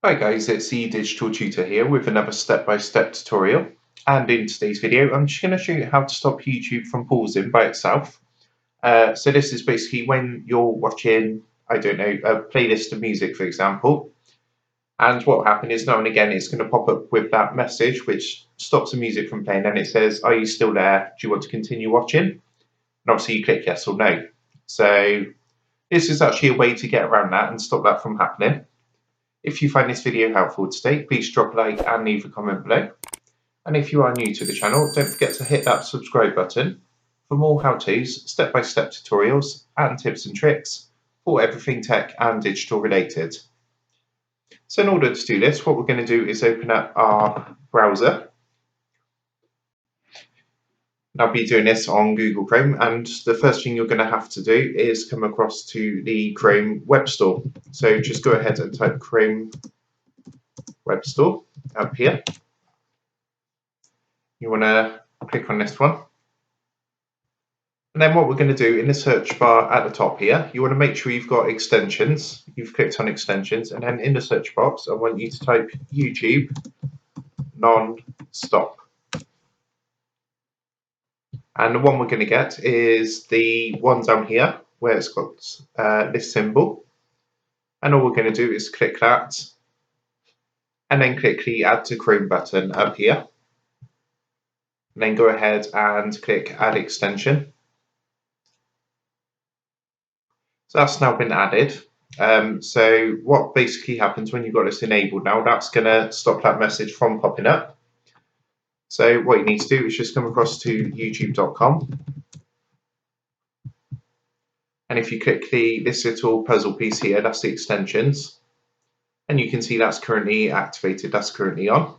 Hi guys, it's the Digital Tutor here with another step-by-step tutorial, and in today's video I'm just going to show you how to stop YouTube from pausing by itself. So this is basically when you're watching, I don't know, a playlist of music for example, and what will happen is now and again it's going to pop up with that message which stops the music from playing, and it says, are you still there? Do you want to continue watching? And obviously you click yes or no. So this is actually a way to get around that and stop that from happening. If you find this video helpful today, please drop a like and leave a comment below. And if you are new to the channel, don't forget to hit that subscribe button for more how-tos, step-by-step tutorials and tips and tricks for everything tech and digital related. So in order to do this, what we're going to do is open up our browser. I'll be doing this on Google Chrome, and the first thing you're going to have to do is come across to the Chrome Web Store. So just go ahead and type Chrome Web Store up here. You want to click on this one. And then what we're going to do in the search bar at the top here, you want to make sure you've got extensions. You've clicked on extensions, and then in the search box, I want you to type YouTube non-stop. And the one we're going to get is the one down here where it's got this symbol. And all we're going to do is click that, and then click the Add to Chrome button up here. And then go ahead and click Add Extension. So that's now been added. So what basically happens when you've got this enabled now, that's going to stop that message from popping up. So what you need to do is just come across to youtube.com. And if you click this little puzzle piece here, that's the extensions. And you can see that's currently activated, that's currently on.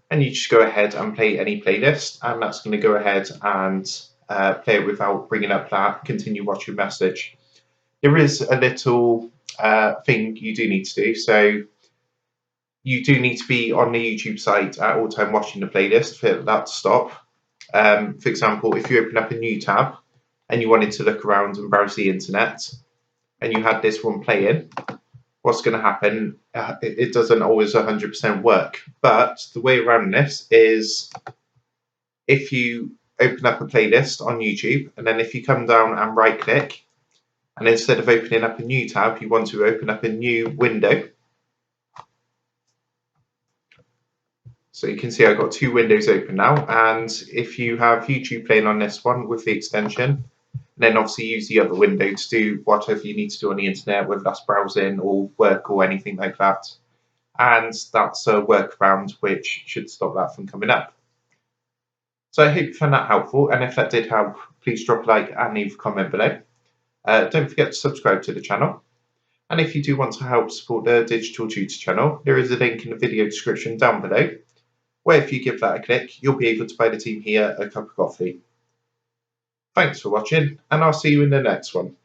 And you just go ahead and play any playlist, and that's going to go ahead and play it without bringing up that continue watching message. There is a little thing you do need to do. So you do need to be on the YouTube site at all time watching the playlist for that to stop. For example, if you open up a new tab and you wanted to look around and browse the internet and you had this one playing, what's going to happen, it doesn't always 100% work. But the way around this is if you open up a playlist on YouTube, and then if you come down and right click, and instead of opening up a new tab, you want to open up a new window. So you can see I've got two windows open now, and if you have YouTube playing on this one with the extension, then obviously use the other window to do whatever you need to do on the internet, whether that's browsing or work or anything like that. And that's a workaround which should stop that from coming up. So I hope you found that helpful, and if that did help, please drop a like and leave a comment below. Don't forget to subscribe to the channel. And if you do want to help support the Digital Tutor channel, there is a link in the video description down below, where if you give that a click, you'll be able to buy the team here a cup of coffee. Thanks for watching, and I'll see you in the next one.